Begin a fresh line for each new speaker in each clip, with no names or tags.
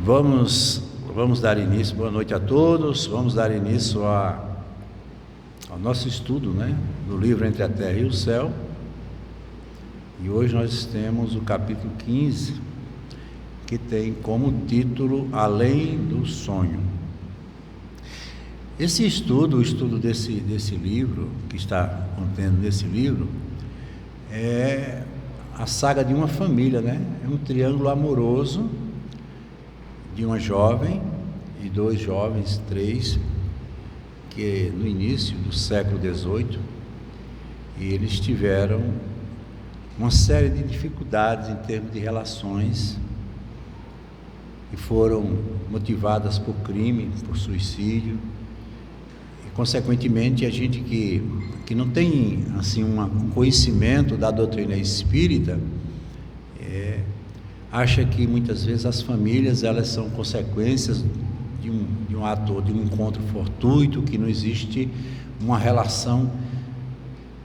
Vamos dar início, boa noite a todos, vamos dar início ao nosso estudo, do livro Entre a Terra e o Céu. E hoje nós temos o capítulo 15, que tem como título Além do Sonho. Esse estudo, o estudo desse livro, que está contendo nesse livro, é a saga de uma família, É um triângulo amoroso de uma jovem e dois jovens, três, que no início do século XVIII, eles tiveram uma série de dificuldades em termos de relações e foram motivadas por crime, por suicídio. Consequentemente, a gente que não tem assim um conhecimento da doutrina espírita, acha que muitas vezes as famílias elas são consequências de um ato, de um encontro fortuito, que não existe uma relação.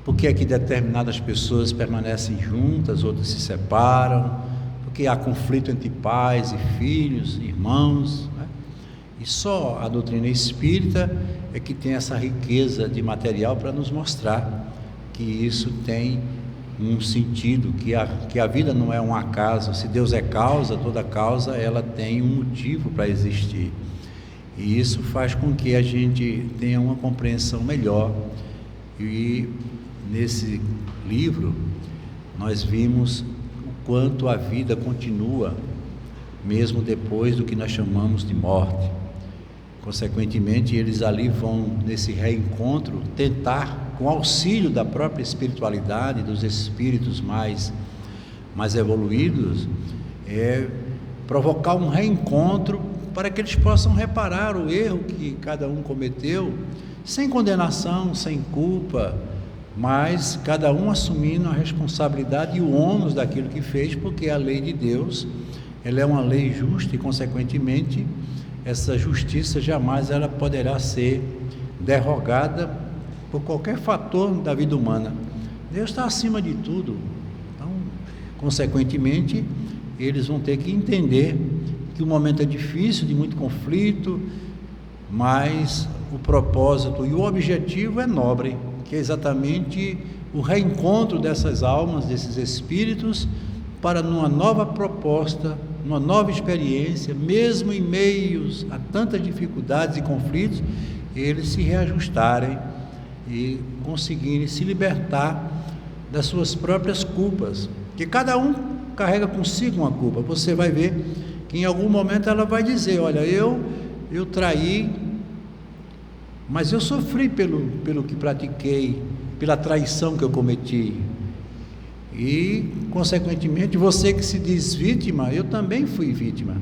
Por que é que determinadas pessoas permanecem juntas, outras se separam? Porque há conflito entre pais e filhos, irmãos, E só a doutrina espírita é que tem essa riqueza de material para nos mostrar que isso tem um sentido, que a vida não é um acaso. Se Deus é causa, toda causa ela tem um motivo para existir. E isso faz com que a gente tenha uma compreensão melhor. E nesse livro nós vimos o quanto a vida continua, mesmo depois do que nós chamamos de morte. Consequentemente, eles ali vão, nesse reencontro, tentar, com auxílio da própria espiritualidade, dos espíritos mais evoluídos, provocar um reencontro para que eles possam reparar o erro que cada um cometeu, sem condenação, sem culpa, mas cada um assumindo a responsabilidade e o ônus daquilo que fez, porque a lei de Deus, ela é uma lei justa e, consequentemente, essa justiça jamais ela poderá ser derrogada por qualquer fator da vida humana. Deus está acima de tudo. Então, consequentemente, eles vão ter que entender que o momento é difícil, de muito conflito, mas o propósito e o objetivo é nobre, que é exatamente o reencontro dessas almas, desses espíritos, para numa nova proposta, uma nova experiência, mesmo em meios a tantas dificuldades e conflitos, eles se reajustarem e conseguirem se libertar das suas próprias culpas, que cada um carrega consigo uma culpa. Você vai ver que em algum momento ela vai dizer: olha, eu traí, mas eu sofri pelo que pratiquei, pela traição que eu cometi. E, consequentemente, você que se diz vítima, eu também fui vítima.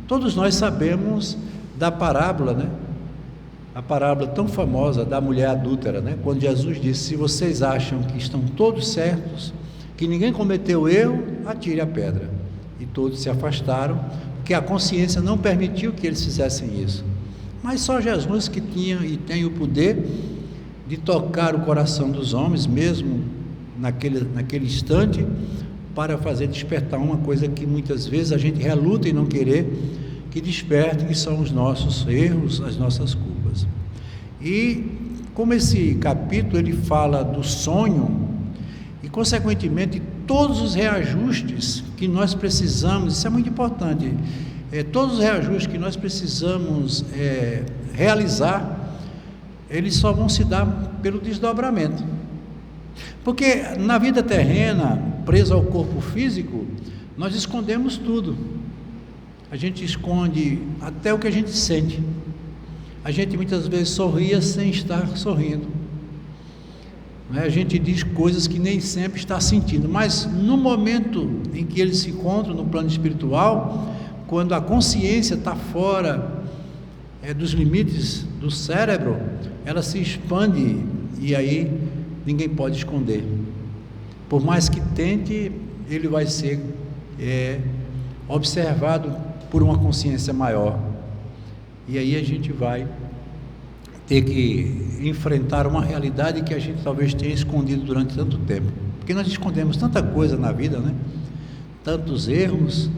Todos nós sabemos da parábola, A parábola tão famosa da mulher adúltera, Quando Jesus disse: se vocês acham que estão todos certos, que ninguém cometeu erro, atire a pedra. E todos se afastaram, porque a consciência não permitiu que eles fizessem isso. Mas só Jesus que tinha e tem o poder de tocar o coração dos homens, mesmo naquele instante, para fazer despertar uma coisa que muitas vezes a gente reluta em não querer que desperte, que são os nossos erros, as nossas culpas. E como esse capítulo ele fala do sonho e, consequentemente, todos os reajustes que nós precisamos, isso é muito importante, todos os reajustes que nós precisamos realizar, eles só vão se dar pelo desdobramento. Porque na vida terrena, presa ao corpo físico, nós escondemos tudo. A gente esconde até o que a gente sente. A gente muitas vezes sorria sem estar sorrindo. A gente diz coisas que nem sempre está sentindo. Mas no momento em que eles se encontram no plano espiritual, quando a consciência está fora dos limites do cérebro, ela se expande e aí ninguém pode esconder. Por mais que tente, ele vai ser observado por uma consciência maior. E aí a gente vai ter que enfrentar uma realidade que a gente talvez tenha escondido durante tanto tempo. Porque nós escondemos tanta coisa na vida, Tantos erros.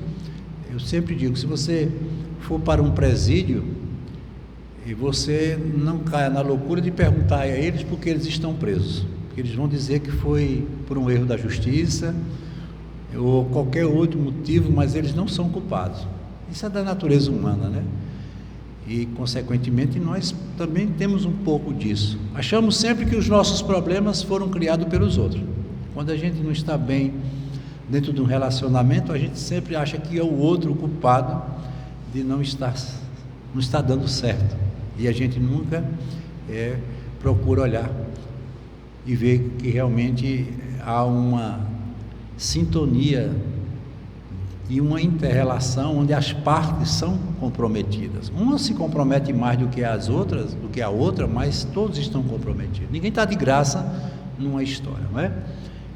Eu sempre digo, se você for para um presídio e você não caia na loucura de perguntar a eles por que eles estão presos. Porque eles vão dizer que foi por um erro da justiça ou qualquer outro motivo, mas eles não são culpados. Isso é da natureza humana, né? E, consequentemente, nós também temos um pouco disso. Achamos sempre que os nossos problemas foram criados pelos outros. Quando a gente não está bem dentro de um relacionamento, a gente sempre acha que é o outro o culpado de não estar dando certo. E a gente nunca procura olhar e ver que realmente há uma sintonia e uma inter-relação onde as partes são comprometidas. Uma se compromete mais do que as outras, do que a outra, mas todos estão comprometidos. Ninguém está de graça numa história, não é?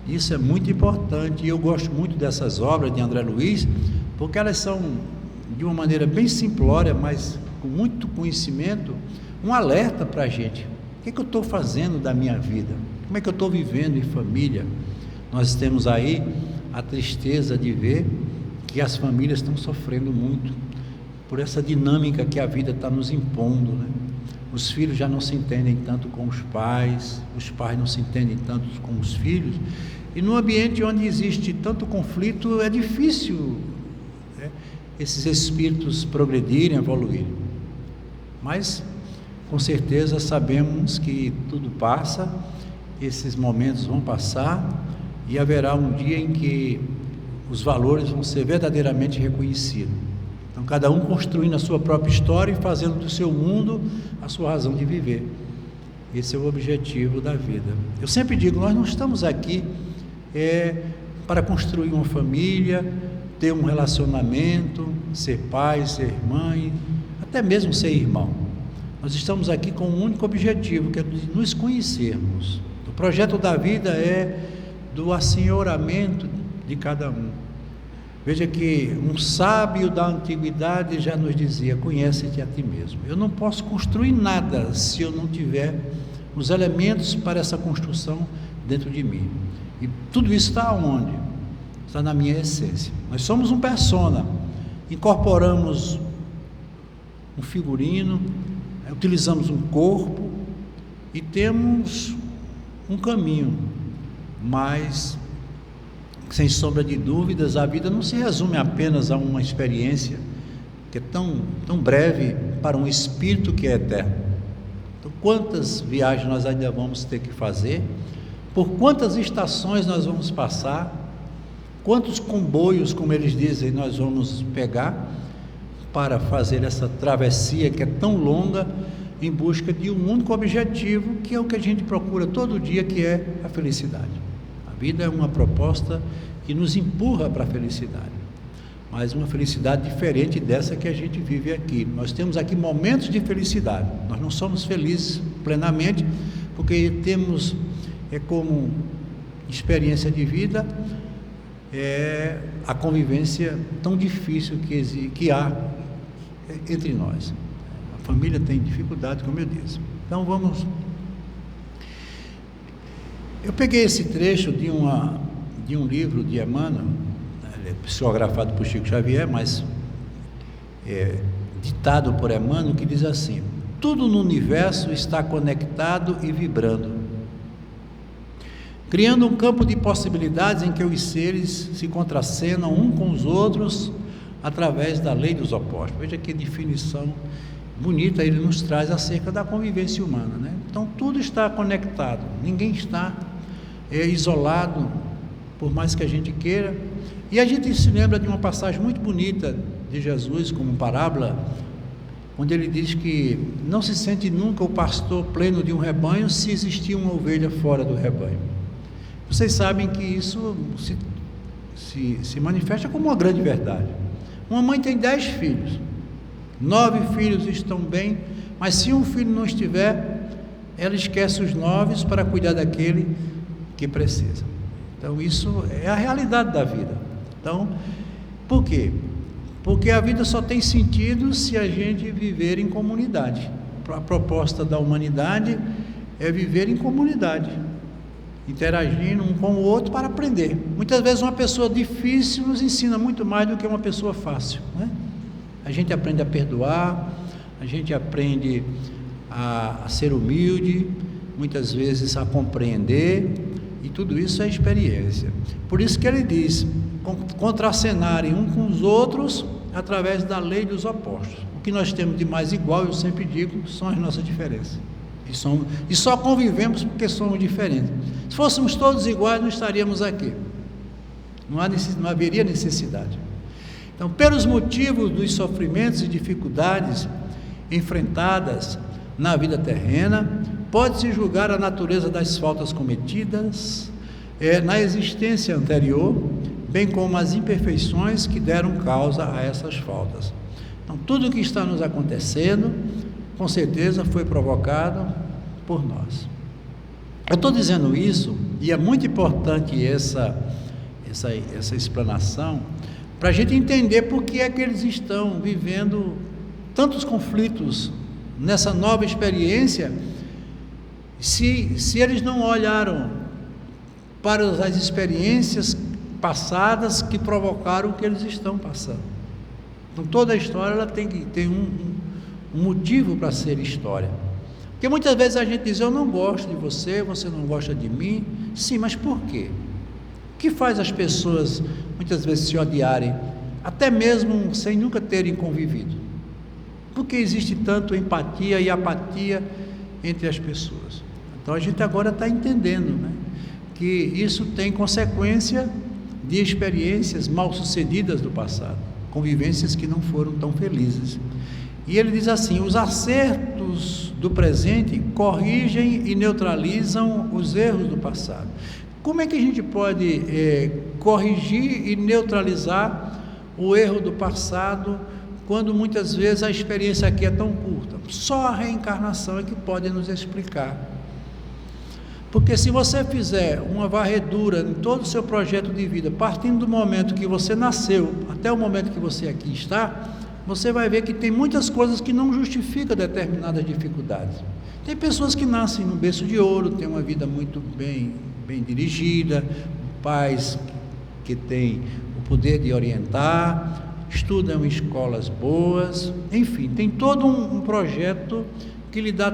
Isso é muito importante, e eu gosto muito dessas obras de André Luiz, porque elas são, de uma maneira bem simplória, mas com muito conhecimento, um alerta para a gente. O que é que eu estou fazendo da minha vida? Como é que eu estou vivendo em família? Nós temos aí a tristeza de ver que as famílias estão sofrendo muito por essa dinâmica que a vida está nos impondo, né? Os filhos já não se entendem tanto com os pais não se entendem tanto com os filhos, e no ambiente onde existe tanto conflito, é difícil, né, esses espíritos progredirem, evoluírem. Mas, com certeza, sabemos que tudo passa, esses momentos vão passar, e haverá um dia em que os valores vão ser verdadeiramente reconhecidos. Então, cada um construindo a sua própria história e fazendo do seu mundo a sua razão de viver. Esse é o objetivo da vida. Eu sempre digo, nós não estamos aqui para construir uma família, ter um relacionamento, ser pai, ser mãe, até mesmo ser irmão. Nós estamos aqui com um único objetivo, que é de nos conhecermos. O projeto da vida é do assenhoramento de cada um. Veja que um sábio da antiguidade já nos dizia: conhece-te a ti mesmo. Eu não posso construir nada se eu não tiver os elementos para essa construção dentro de mim. E tudo isso está onde? Está na minha essência. Nós somos um persona, incorporamos um figurino, utilizamos um corpo e temos um caminho, mas sem sombra de dúvidas, a vida não se resume apenas a uma experiência que é tão breve para um espírito que é eterno. Então, quantas viagens nós ainda vamos ter que fazer? Por quantas estações nós vamos passar? Quantos comboios, como eles dizem, nós vamos pegar para fazer essa travessia que é tão longa, em busca de um único objetivo, que é o que a gente procura todo dia, que é a felicidade. A vida é uma proposta que nos empurra para a felicidade, mas uma felicidade diferente dessa que a gente vive aqui. Nós temos aqui momentos de felicidade, nós não somos felizes plenamente, porque temos, como experiência de vida, a convivência tão difícil que há entre nós. A família tem dificuldade, como eu disse. Então vamos... Eu peguei esse trecho de um livro de Emmanuel, psicografado por Chico Xavier, mas ditado por Emmanuel, que diz assim: tudo no universo está conectado e vibrando, criando um campo de possibilidades em que os seres se contracenam um com os outros através da lei dos opostos. Veja que definição bonita ele nos traz acerca da convivência humana, né? Então tudo está conectado, ninguém está isolado, por mais que a gente queira. E a gente se lembra de uma passagem muito bonita de Jesus, como parábola, onde ele diz que não se sente nunca o pastor pleno de um rebanho se existir uma ovelha fora do rebanho. Vocês sabem que isso se manifesta como uma grande verdade. Uma mãe tem 10 filhos, 9 filhos estão bem, mas se um filho não estiver, ela esquece os 9 para cuidar daquele que precisa. Então isso é a realidade da vida. Então, por quê? Porque a vida só tem sentido se a gente viver em comunidade. A proposta da humanidade é viver em comunidade, interagindo um com o outro para aprender. Muitas vezes uma pessoa difícil nos ensina muito mais do que uma pessoa fácil, né? A A gente aprende a perdoar, a gente aprende a ser humilde, muitas vezes a compreender, e tudo isso é experiência. Por isso que ele diz, contracenarem uns com os outros através da lei dos opostos. O que nós temos de mais igual, eu sempre digo, são as nossas diferenças. E só convivemos porque somos diferentes. Se fôssemos todos iguais, não estaríamos aqui. Não haveria necessidade. Então, pelos motivos dos sofrimentos e dificuldades enfrentadas na vida terrena, pode-se julgar a natureza das faltas cometidas na existência anterior, bem como as imperfeições que deram causa a essas faltas. Então, tudo o que está nos acontecendo, com certeza foi provocado por nós. Eu estou dizendo isso, e é muito importante essa explanação, para a gente entender por que é que eles estão vivendo tantos conflitos nessa nova experiência, se eles não olharam para as experiências passadas que provocaram o que eles estão passando. Então, toda a história ela tem que ter um motivo para ser história. Porque muitas vezes a gente diz, eu não gosto de você, você não gosta de mim. Sim, mas por quê? O que faz as pessoas muitas vezes se odiarem, até mesmo sem nunca terem convivido? Porque existe tanto empatia e apatia entre as pessoas. Então a gente agora está entendendo, né, que isso tem consequência de experiências mal sucedidas do passado, convivências que não foram tão felizes. E ele diz assim, os acertos do presente corrigem e neutralizam os erros do passado. Como é que a gente pode corrigir e neutralizar o erro do passado, quando muitas vezes a experiência aqui é tão curta? Só a reencarnação é que pode nos explicar. Porque se você fizer uma varredura em todo o seu projeto de vida, partindo do momento que você nasceu até o momento que você aqui está, você vai ver que tem muitas coisas que não justificam determinadas dificuldades. Tem pessoas que nascem num berço de ouro, têm uma vida muito bem dirigida, pais que têm o poder de orientar, estudam em escolas boas, enfim, tem todo um projeto que lhe dá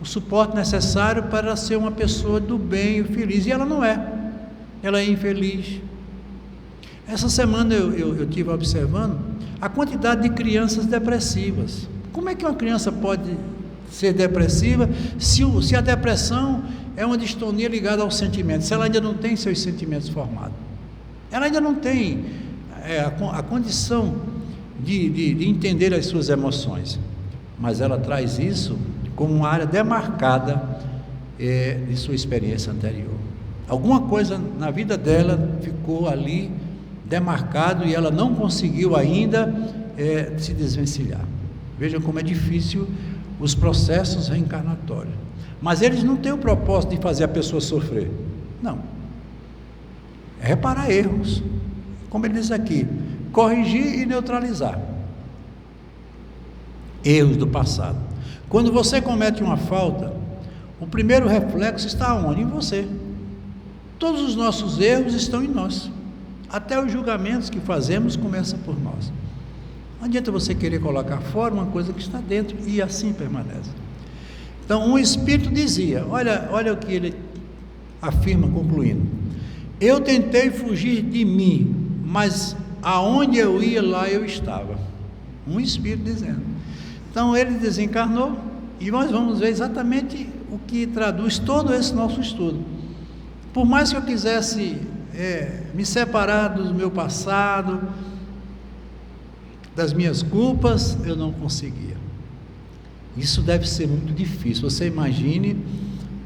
o suporte necessário para ser uma pessoa do bem e feliz, e ela não é, ela é infeliz. Essa semana eu estive observando a quantidade de crianças depressivas. Como é que uma criança pode ser depressiva se a depressão é uma distonia ligada aos sentimentos, se ela ainda não tem seus sentimentos formados? Ela ainda não tem a condição de entender as suas emoções, mas ela traz isso como uma área demarcada de sua experiência anterior. Alguma coisa na vida dela ficou ali demarcado e ela não conseguiu ainda se desvencilhar. Vejam como é difícil os processos reencarnatórios. Mas eles não têm o propósito de fazer a pessoa sofrer. Não. É reparar erros. Como ele diz aqui, corrigir e neutralizar erros do passado. Quando você comete uma falta, o primeiro reflexo está onde? Em você. Todos os nossos erros estão em nós. Até os julgamentos que fazemos começam por nós. Não adianta você querer colocar fora uma coisa que está dentro, e assim permanece. Então, um espírito dizia, olha o que ele afirma concluindo: eu tentei fugir de mim, mas aonde eu ia, lá eu estava. Um espírito dizendo. Então ele desencarnou, e nós vamos ver exatamente o que traduz todo esse nosso estudo. Por mais que eu quisesse me separar do meu passado, das minhas culpas, eu não conseguia. Isso deve ser muito difícil. Você imagine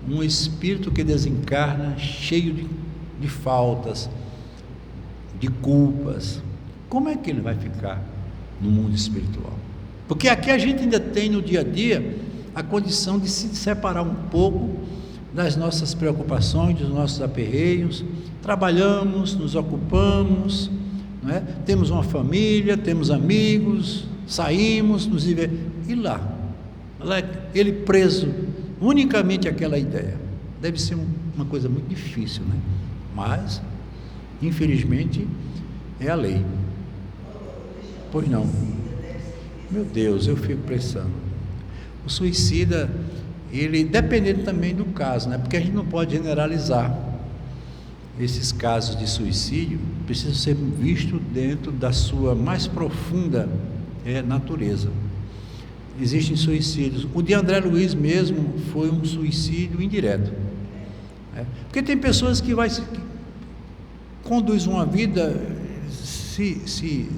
um espírito que desencarna cheio de faltas, de culpas. Como é que ele vai ficar no mundo espiritual? Porque aqui a gente ainda tem no dia a dia a condição de se separar um pouco das nossas preocupações, dos nossos aperreios. Trabalhamos, nos ocupamos, não é? Temos uma família, temos amigos, saímos, nos divertimos. E lá, ele preso unicamente àquela ideia. Deve ser uma coisa muito difícil, né? Mas, infelizmente, é a lei. Pois não. Meu Deus, eu fico pensando. O suicida, ele, dependendo também do caso, né? Porque a gente não pode generalizar. Esses casos de suicídio precisam ser vistos dentro da sua mais profunda natureza. Existem suicídios. O de André Luiz mesmo foi um suicídio indireto. Porque tem pessoas que conduz uma vida se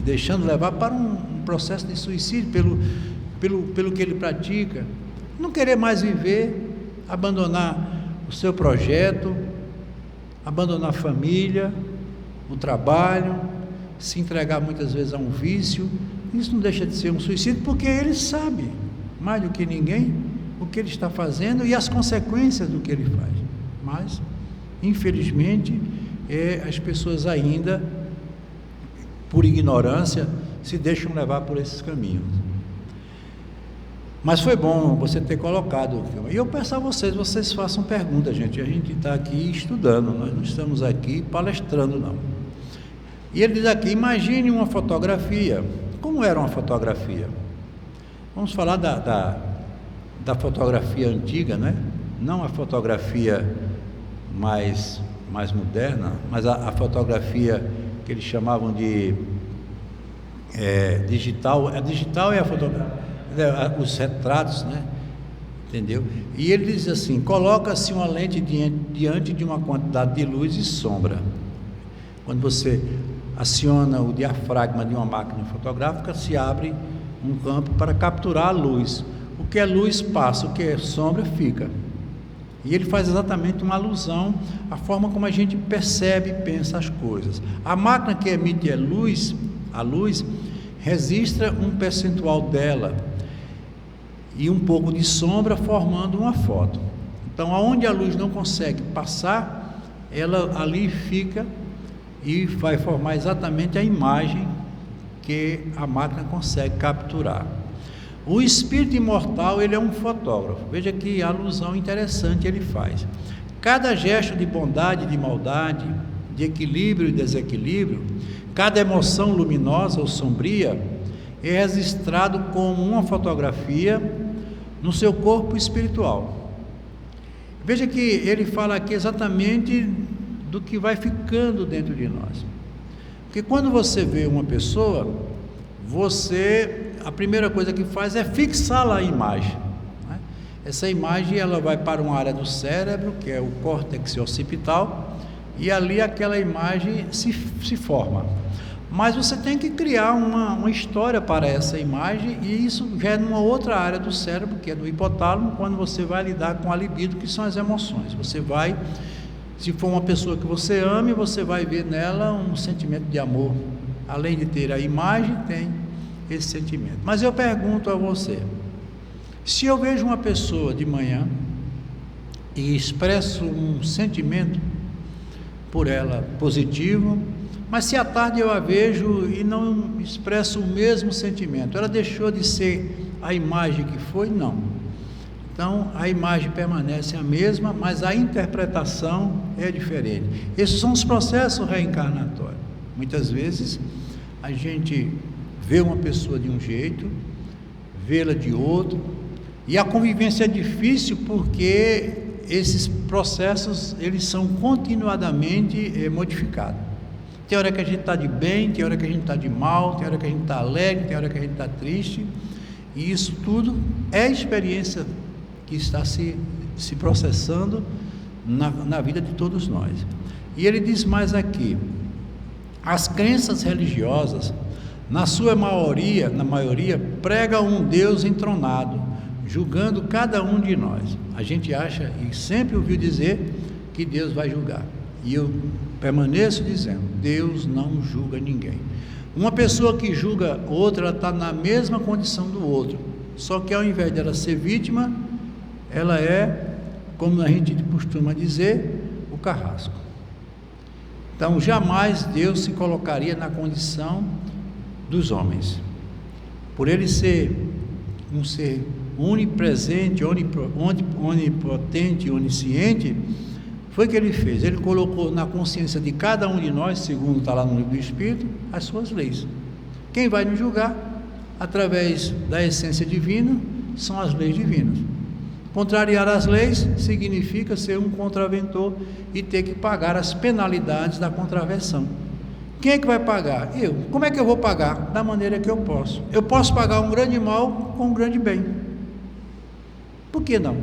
deixando levar para um processo de suicídio pelo que ele pratica, não querer mais viver, abandonar o seu projeto, abandonar a família, o trabalho, se entregar muitas vezes a um vício. Isso não deixa de ser um suicídio, porque ele sabe mais do que ninguém o que ele está fazendo e as consequências do que ele faz. Mas, infelizmente, as pessoas ainda, por ignorância, se deixam levar por esses caminhos. Mas foi bom você ter colocado o filme. E eu peço a vocês façam perguntas, gente. A gente está aqui estudando, nós não estamos aqui palestrando, não. E ele diz aqui, imagine uma fotografia. Como era uma fotografia? Vamos falar da fotografia antiga, né? Não a fotografia mais moderna, mas a fotografia que eles chamavam de digital. A digital é a fotografia, os retratos, né? Entendeu? E ele diz assim, coloca-se uma lente diante de uma quantidade de luz e sombra. Quando você aciona o diafragma de uma máquina fotográfica, se abre um campo para capturar a luz. O que é luz passa, o que é sombra fica. E ele faz exatamente uma alusão à forma como a gente percebe e pensa as coisas. A máquina que emite a luz registra um percentual dela e um pouco de sombra formando uma foto. Então, aonde a luz não consegue passar, ela ali fica e vai formar exatamente a imagem que a máquina consegue capturar. O espírito imortal, ele é um fotógrafo. Veja que alusão interessante ele faz. Cada gesto de bondade e de maldade, de equilíbrio e desequilíbrio, cada emoção luminosa ou sombria é registrado como uma fotografia no seu corpo espiritual. Veja que ele fala aqui exatamente do que vai ficando dentro de nós. Porque quando você vê uma pessoa, a primeira coisa que faz é fixar lá a imagem, né? Essa imagem ela vai para uma área do cérebro, que é o córtex occipital, e ali aquela imagem se forma. Mas você tem que criar uma história para essa imagem, e isso já é numa outra área do cérebro, que é do hipotálamo, quando você vai lidar com a libido, que são as emoções. Você vai, se for uma pessoa que você ame, você vai ver nela um sentimento de amor. Além de ter a imagem, tem esse sentimento. Mas eu pergunto a você, se eu vejo uma pessoa de manhã e expresso um sentimento por ela positivo, mas se à tarde eu a vejo e não expresso o mesmo sentimento, ela deixou de ser a imagem que foi? Não. Então a imagem permanece a mesma, mas a interpretação é diferente. Esses são os processos reencarnatórios. Muitas vezes a gente vê uma pessoa de um jeito, vê-la de outro, e a convivência é difícil porque esses processos eles são continuadamente modificados. Tem hora que a gente está de bem, tem hora que a gente está de mal, tem hora que a gente está alegre, tem hora que a gente está triste, e isso tudo é experiência que está se processando na vida de todos nós. E ele diz mais aqui, as crenças religiosas, na maioria, pregam um Deus entronado, julgando cada um de nós. A gente acha, e sempre ouviu dizer, que Deus vai julgar. E eu permaneço dizendo, Deus não julga ninguém. Uma pessoa que julga outra, ela está na mesma condição do outro. Só que ao invés dela ser vítima, ela é, como a gente costuma dizer, o carrasco. Então, jamais Deus se colocaria na condição dos homens. Por ele ser um ser onipresente, onipotente, onisciente, foi o que ele fez. Ele colocou na consciência de cada um de nós, segundo está lá no livro do Espírito, as suas leis. Quem vai nos julgar? através da essência divina, são as leis divinas. Contrariar as leis significa ser um contraventor e ter que pagar as penalidades da contravenção. Quem é que vai pagar? Eu. Como é que eu vou pagar? Da maneira que eu posso. Eu posso pagar um grande mal com um grande bem. Por que não?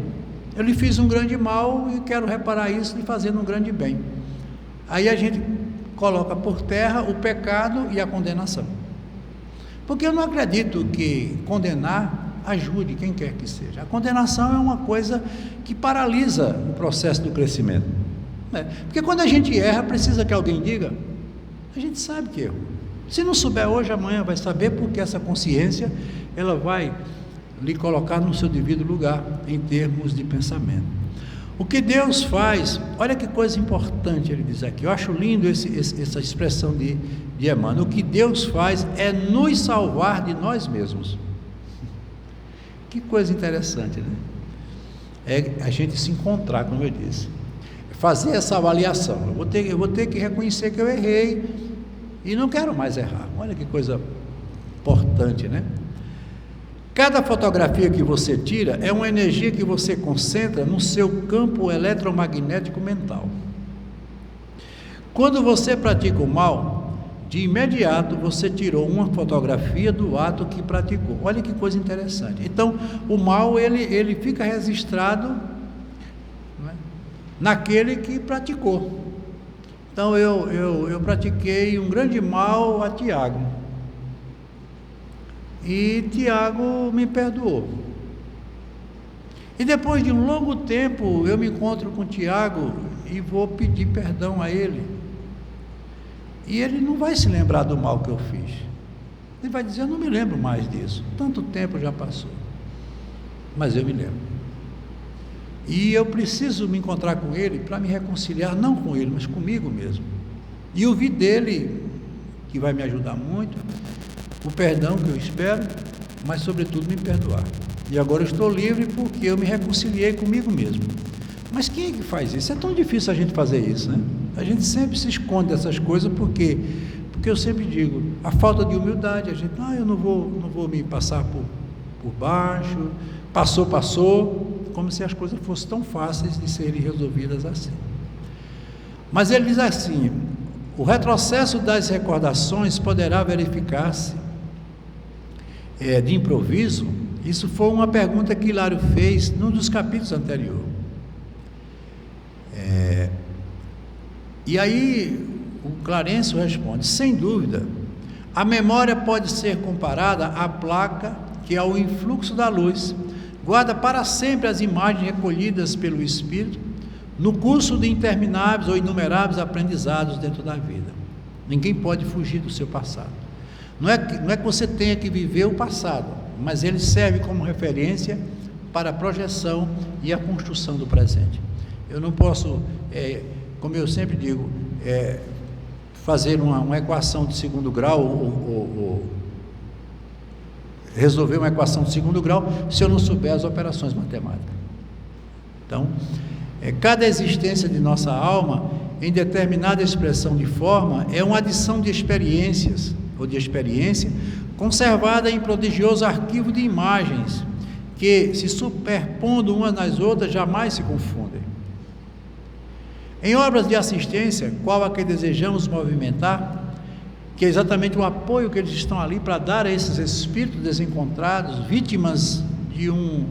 Eu lhe fiz um grande mal e quero reparar isso lhe fazendo um grande bem. Aí a gente coloca por terra o pecado e a condenação. Porque eu não acredito que condenar ajude quem quer que seja. A condenação é uma coisa que paralisa o processo do crescimento. Porque quando a gente erra, precisa que alguém diga. A gente sabe que errou. Se não souber hoje, amanhã vai saber, porque essa consciência, ela vai lhe colocar no seu devido lugar, em termos de pensamento. O que Deus faz, olha que coisa importante ele diz aqui, eu acho lindo essa expressão de Emmanuel. O que Deus faz é nos salvar de nós mesmos. Que coisa interessante, né? É a gente se encontrar, como eu disse, fazer essa avaliação. Eu vou ter que reconhecer que eu errei e não quero mais errar. Olha que coisa importante, né? Cada fotografia que você tira é uma energia que você concentra no seu campo eletromagnético mental. Quando você pratica o mal, de imediato você tirou uma fotografia do ato que praticou. Olha que coisa interessante. Então, o mal ele fica registrado, não é, naquele que praticou. Então, eu pratiquei um grande mal a Tiago. E Tiago me perdoou. E depois de um longo tempo, eu me encontro com Tiago e vou pedir perdão a ele. E ele não vai se lembrar do mal que eu fiz. Ele vai dizer, eu não me lembro mais disso. Tanto tempo já passou. Mas eu me lembro. E eu preciso me encontrar com ele para me reconciliar, não com ele, mas comigo mesmo. E ouvir dele, que vai me ajudar muito, o perdão que eu espero, mas sobretudo me perdoar. E agora eu estou livre porque eu me reconciliei comigo mesmo. Mas quem é que faz isso? É tão difícil a gente fazer isso, né? A gente sempre se esconde dessas coisas, porque eu sempre digo, a falta de humildade, a gente, eu não vou me passar por baixo, passou, como se as coisas fossem tão fáceis de serem resolvidas assim. Mas ele diz assim, o retrocesso das recordações poderá verificar-se de improviso. Isso foi uma pergunta que Hilário fez num dos capítulos anteriores. E aí o Clarencio responde, sem dúvida, a memória pode ser comparada à placa que ao influxo da luz guarda para sempre as imagens recolhidas pelo espírito no curso de intermináveis ou inumeráveis aprendizados dentro da vida. Ninguém pode fugir do seu passado. Não é que você tenha que viver o passado, mas ele serve como referência para a projeção e a construção do presente. Eu não posso, como eu sempre digo, fazer uma equação de segundo grau ou resolver uma equação de segundo grau se eu não souber as operações matemáticas. Então, cada existência de nossa alma, em determinada expressão de forma, é uma adição de experiências ou de experiência conservada em prodigioso arquivo de imagens que, se superpondo umas nas outras, jamais se confundem. Em obras de assistência, qual a que desejamos movimentar, que é exatamente o apoio que eles estão ali para dar a esses espíritos desencontrados, vítimas de um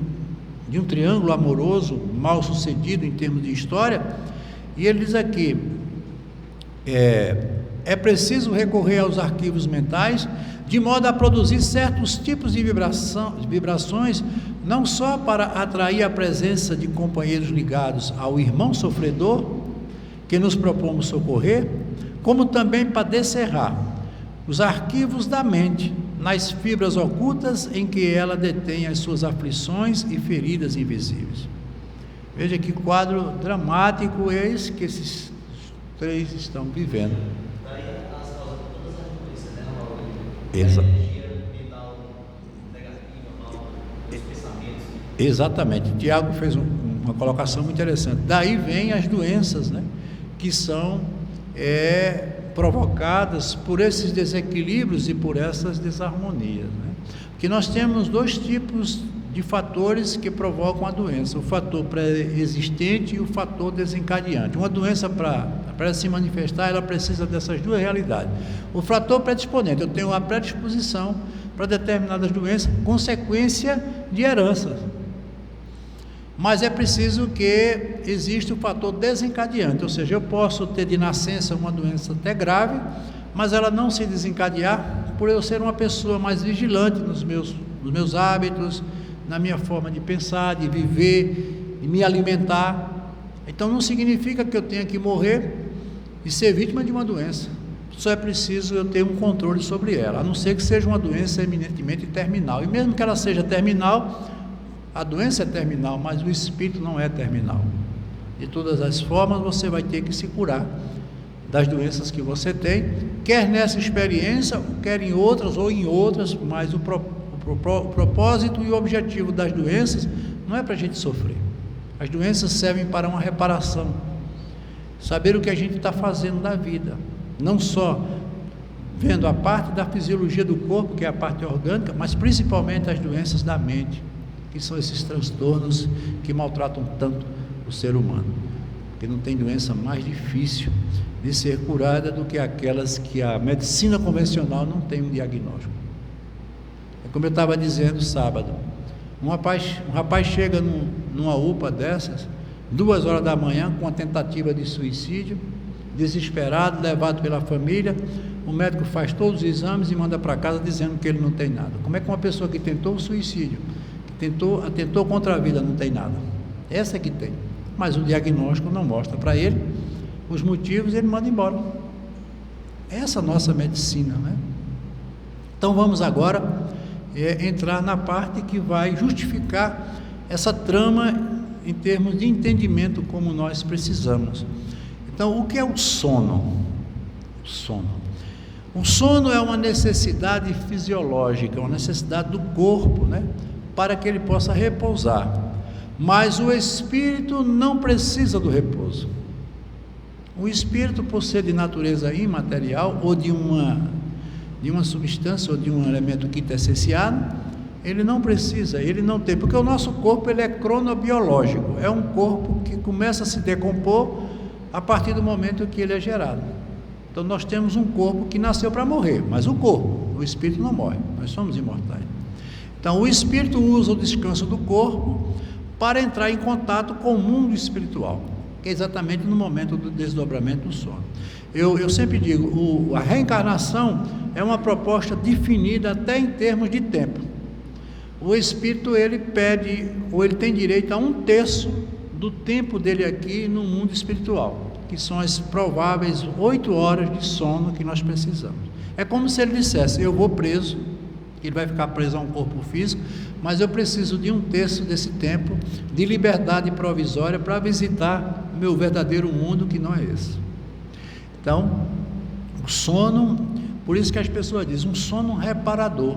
triângulo amoroso mal sucedido em termos de história, e ele diz aqui, é preciso recorrer aos arquivos mentais, de modo a produzir certos tipos de vibrações, não só para atrair a presença de companheiros ligados ao irmão sofredor, que nos propomos socorrer, como também para descerrar os arquivos da mente nas fibras ocultas em que ela detém as suas aflições e feridas invisíveis. Veja que quadro dramático é esse que esses três estão vivendo.
Daí as causas de todas as doenças, né, Laura? Energia mental negativa, os pensamentos.
Exatamente. Tiago fez uma colocação muito interessante. Daí vem as doenças, né, que são provocadas por esses desequilíbrios e por essas desarmonias, né? Que nós temos dois tipos de fatores que provocam a doença: o fator pré-existente e o fator desencadeante. Uma doença, para se manifestar, ela precisa dessas duas realidades. O fator predisponente: eu tenho uma predisposição para determinadas doenças, consequência de heranças. Mas é preciso que exista o fator desencadeante, ou seja, eu posso ter de nascença uma doença até grave, mas ela não se desencadear por eu ser uma pessoa mais vigilante nos meus hábitos, na minha forma de pensar, de viver, de me alimentar. Então não significa que eu tenha que morrer e ser vítima de uma doença. Só é preciso eu ter um controle sobre ela, a não ser que seja uma doença eminentemente terminal. E mesmo que ela seja terminal, a doença é terminal, mas o espírito não é terminal. De todas as formas, você vai ter que se curar das doenças que você tem, quer nessa experiência, quer em outras ou em outras, mas o propósito e o objetivo das doenças não é para a gente sofrer. As doenças servem para uma reparação, saber o que a gente está fazendo na vida, não só vendo a parte da fisiologia do corpo, que é a parte orgânica, mas principalmente as doenças da mente, que são esses transtornos que maltratam tanto o ser humano, porque não tem doença mais difícil de ser curada do que aquelas que a medicina convencional não tem um diagnóstico. É como eu estava dizendo sábado, um rapaz chega numa UPA dessas, 2 horas da manhã, com uma tentativa de suicídio, desesperado, levado pela família. O médico faz todos os exames e manda para casa dizendo que ele não tem nada. Como é que uma pessoa que tentou o suicídio, que tentou contra a vida, não tem nada? Essa é que tem, mas o diagnóstico não mostra para ele os motivos, ele manda embora. Essa é a nossa medicina, né? Então vamos agora entrar na parte que vai justificar essa trama em termos de entendimento como nós precisamos. Então, o que é o sono? O sono é uma necessidade fisiológica, uma necessidade do corpo, né? Para que ele possa repousar. Mas o espírito não precisa do repouso. O espírito, por ser de natureza imaterial, ou de uma substância, ou de um elemento quintessenciado, ele não precisa, ele não tem, porque o nosso corpo ele é cronobiológico, é um corpo que começa a se decompor a partir do momento que ele é gerado. Então nós temos um corpo que nasceu para morrer, mas o espírito não morre, nós somos imortais. Então o espírito usa o descanso do corpo para entrar em contato com o mundo espiritual, que é exatamente no momento do desdobramento do sono. Eu sempre digo, a reencarnação é uma proposta definida até em termos de tempo. O espírito ele pede, ou ele tem direito a 1/3 do tempo dele aqui no mundo espiritual, que são as prováveis 8 horas de sono que nós precisamos. É como se ele dissesse: eu vou preso, ele vai ficar preso a um corpo físico, mas eu preciso de 1/3 desse tempo de liberdade provisória para visitar o meu verdadeiro mundo, que não é esse. Então, o sono, por isso que as pessoas dizem, um sono reparador,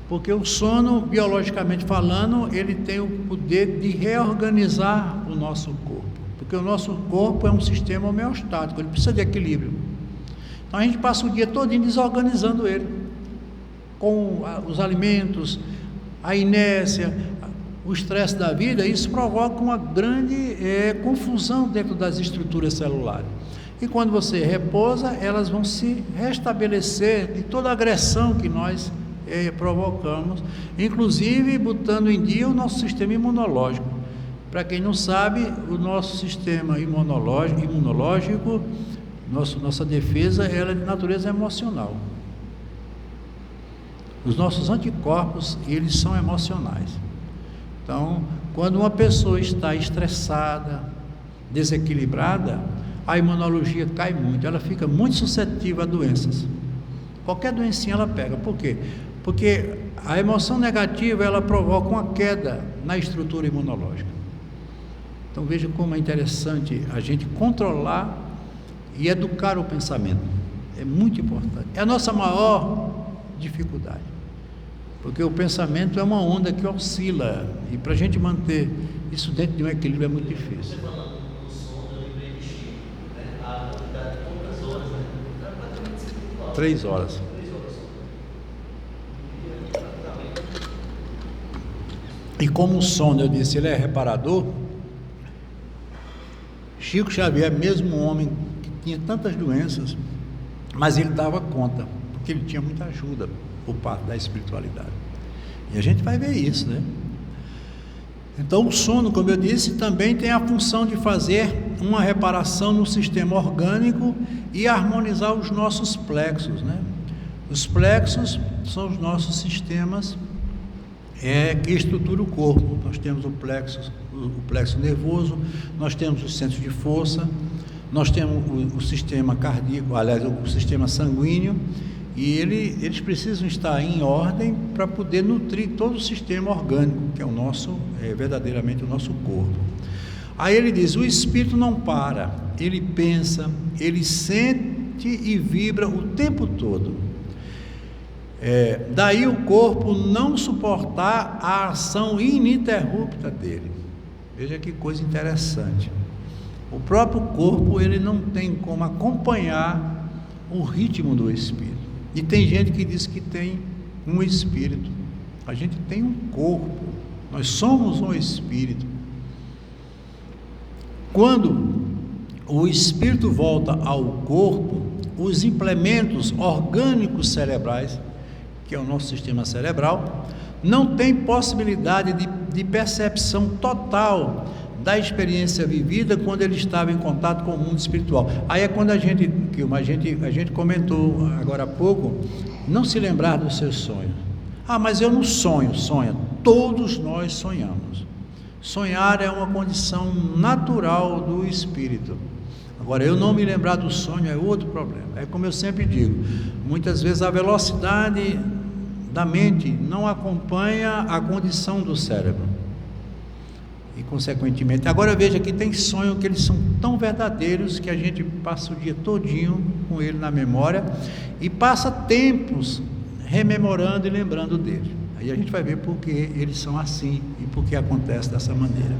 porque o sono, biologicamente falando, ele tem o poder de reorganizar o nosso corpo, porque o nosso corpo é um sistema homeostático, ele precisa de equilíbrio. Então a gente passa o dia todinho desorganizando ele, com os alimentos, a inércia, o estresse da vida. Isso provoca uma grande confusão dentro das estruturas celulares. E quando você repousa, elas vão se restabelecer de toda a agressão que nós provocamos, inclusive botando em dia o nosso sistema imunológico. Para quem não sabe, o nosso sistema imunológico, nossa defesa, ela é de natureza emocional. Os nossos anticorpos, eles são emocionais. Então, quando uma pessoa está estressada, desequilibrada, a imunologia cai muito, ela fica muito suscetível a doenças. Qualquer doencinha ela pega. Por quê? Porque a emoção negativa, ela provoca uma queda na estrutura imunológica. Então veja como é interessante a gente controlar e educar o pensamento. É muito importante. É a nossa maior dificuldade, porque o pensamento é uma onda que oscila, e para a gente manter isso dentro de um equilíbrio é muito difícil.
Você falando do sono, eu lembrei de Chico, né? A quantidade de poucas horas, né?
3 horas. E como o sono, eu disse, ele é reparador. Chico Xavier, mesmo um homem que tinha tantas doenças, mas ele dava conta, porque ele tinha muita ajuda por parte da espiritualidade. E a gente vai ver isso, né? Então o sono, como eu disse, também tem a função de fazer uma reparação no sistema orgânico e harmonizar os nossos plexos, né? Os plexos são os nossos sistemas que estrutura o corpo. Nós temos o plexo nervoso, nós temos os centros de força, nós temos o sistema cardíaco, aliás, o sistema sanguíneo, e eles precisam estar em ordem para poder nutrir todo o sistema orgânico, que é o nosso, verdadeiramente o nosso corpo. Aí ele diz, o espírito não para, ele pensa, ele sente e vibra o tempo todo. Daí o corpo não suportar a ação ininterrupta dele. Veja que coisa interessante. O próprio corpo, ele não tem como acompanhar o ritmo do espírito. E tem gente que diz que tem um espírito. A gente tem um corpo. Nós somos um espírito. Quando o espírito volta ao corpo, os implementos orgânicos cerebrais, que é o nosso sistema cerebral, não tem possibilidade de percepção total da experiência vivida quando ele estava em contato com o mundo espiritual. Aí é quando a gente comentou agora há pouco, não se lembrar dos seus sonhos. Mas eu não sonho. Sonha. Todos nós sonhamos. Sonhar é uma condição natural do espírito. Agora, eu não me lembrar do sonho é outro problema. É como eu sempre digo, muitas vezes a velocidade da mente não acompanha a condição do cérebro. E, consequentemente, agora veja que tem sonhos que eles são tão verdadeiros que a gente passa o dia todinho com ele na memória e passa tempos rememorando e lembrando dele. Aí a gente vai ver por que eles são assim e por que acontece dessa maneira.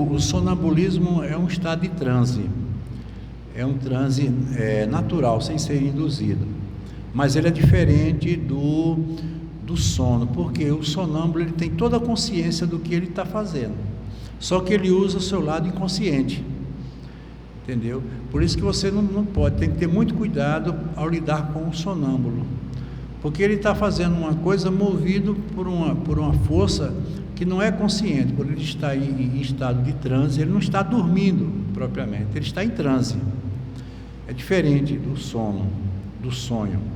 O sonambulismo é um estado de transe. É um transe natural, sem ser induzido. Mas ele é diferente do sono, porque o sonâmbulo ele tem toda a consciência do que ele está fazendo, só que ele usa o seu lado inconsciente, entendeu? Por isso que você não pode, tem que ter muito cuidado ao lidar com o sonâmbulo, porque ele está fazendo uma coisa movido por uma força que não é consciente. Quando ele está em estado de transe, ele não está dormindo propriamente, ele está em transe. É diferente do sono, do sonho.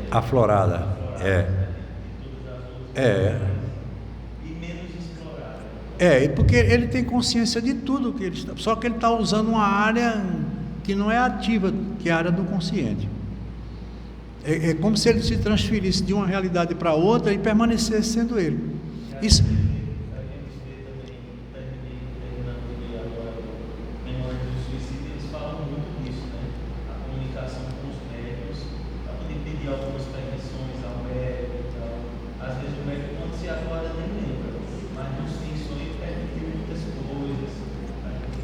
Aflorada,
e menos explorada.
Porque ele tem consciência de tudo que ele está, só que ele está usando uma área que não é ativa, que é a área do consciente. É como se ele se transferisse de uma realidade para outra e permanecesse sendo ele. Isso.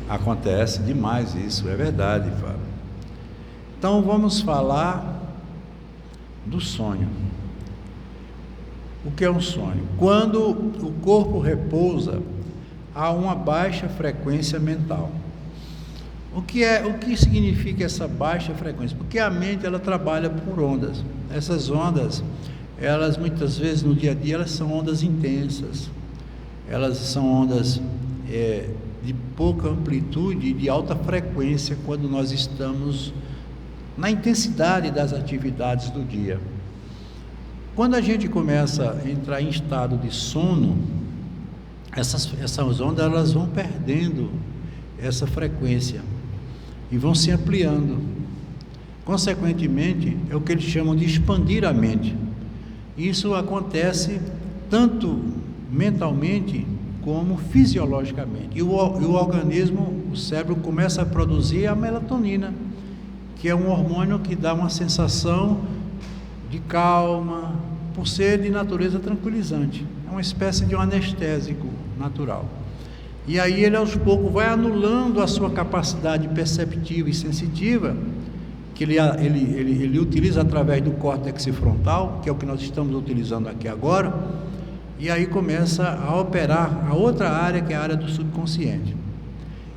Acontece demais isso, é verdade, Fábio. Então vamos falar do sonho. O que é um sonho? Quando o corpo repousa, há uma baixa frequência mental. O que significa essa baixa frequência? Porque a mente ela trabalha por ondas. Essas ondas, elas muitas vezes no dia a dia elas são ondas intensas. Elas são ondas de pouca amplitude e de alta frequência quando nós estamos na intensidade das atividades do dia. Quando a gente começa a entrar em estado de sono, essas ondas elas vão perdendo essa frequência e vão se ampliando. Consequentemente, é o que eles chamam de expandir a mente. Isso acontece tanto mentalmente como fisiologicamente. E o organismo, o cérebro começa a produzir a melatonina, que é um hormônio que dá uma sensação de calma, por ser de natureza tranquilizante. É uma espécie de um anestésico natural. E aí ele aos poucos vai anulando a sua capacidade perceptiva e sensitiva, que ele utiliza através do córtex frontal, que é o que nós estamos utilizando aqui agora, e aí começa a operar a outra área, que é a área do subconsciente.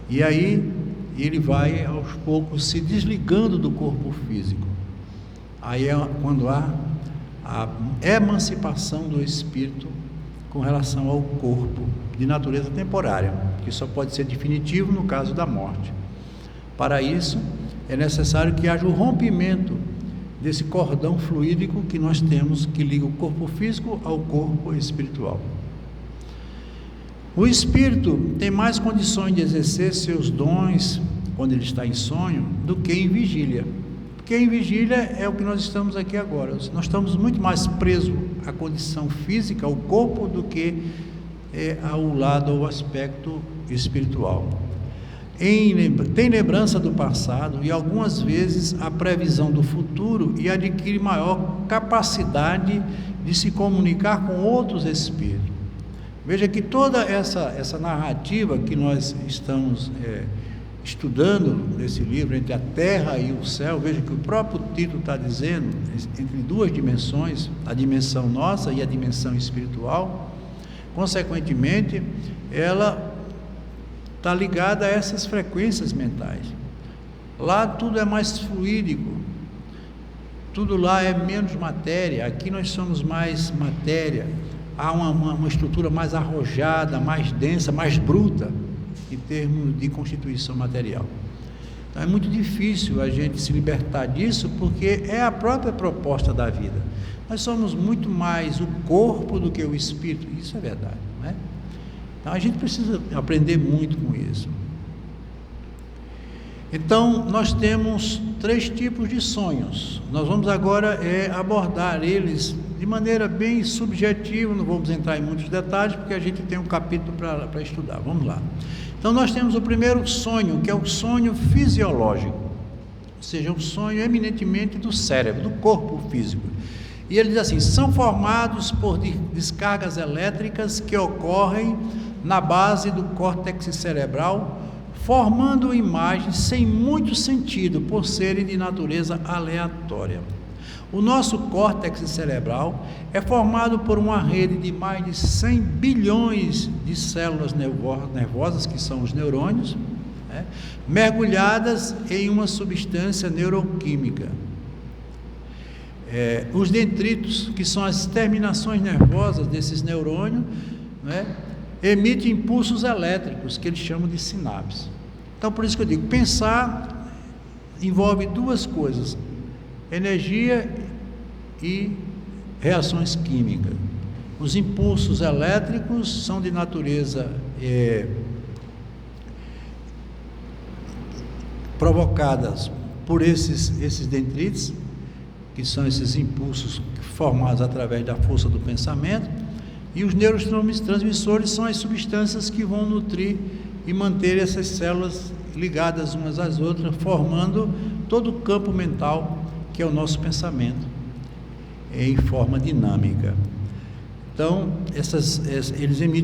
E aí ele vai aos poucos se desligando do corpo físico. Aí é quando há a emancipação do espírito com relação ao corpo de natureza temporária, que só pode ser definitivo no caso da morte. Para isso, é necessário que haja o rompimento desse cordão fluídico que nós temos, que liga o corpo físico ao corpo espiritual. O espírito tem mais condições de exercer seus dons quando ele está em sonho do que em vigília. Porque em vigília é o que nós estamos aqui agora. Nós estamos muito mais presos à condição física, ao corpo, do que ao lado, ao aspecto espiritual. Tem lembrança do passado e algumas vezes a previsão do futuro, e adquire maior capacidade de se comunicar com outros espíritos. Veja que toda essa narrativa que nós estamos estudando nesse livro, entre a terra e o céu, veja que o próprio título está dizendo, entre duas dimensões, a dimensão nossa e a dimensão espiritual, consequentemente, ela está ligada a essas frequências mentais. Lá tudo é mais fluídico, tudo lá é menos matéria, aqui nós somos mais matéria, há uma estrutura mais arrojada, mais densa, mais bruta, em termos de constituição material. Então é muito difícil a gente se libertar disso, porque é a própria proposta da vida. Nós somos muito mais o corpo do que o espírito, isso é verdade, não é? Então a gente precisa aprender muito com isso. Então nós temos 3 tipos de sonhos. Nós vamos agora abordar eles de maneira bem subjetiva, não vamos entrar em muitos detalhes, porque a gente tem um capítulo para estudar. Vamos lá. Então nós temos o primeiro sonho, que é o sonho fisiológico, ou seja, um sonho eminentemente do cérebro, do corpo físico. E ele diz assim: são formados por descargas elétricas que ocorrem na base do córtex cerebral, formando imagens sem muito sentido, por serem de natureza aleatória. O nosso córtex cerebral é formado por uma rede de mais de 100 bilhões de células nervosas, que são os neurônios, mergulhadas em uma substância neuroquímica. Os dendritos, que são as terminações nervosas desses neurônios, emitem impulsos elétricos, que eles chamam de sinapses. Então, por isso que eu digo, pensar envolve 2 coisas: energia e reações químicas. Os impulsos elétricos são de natureza provocadas por esses dendritos, que são esses impulsos formados através da força do pensamento, e os neurotransmissores são as substâncias que vão nutrir e manter essas células ligadas umas às outras, formando todo o campo mental, que é o nosso pensamento, em forma dinâmica. Então, eles emitem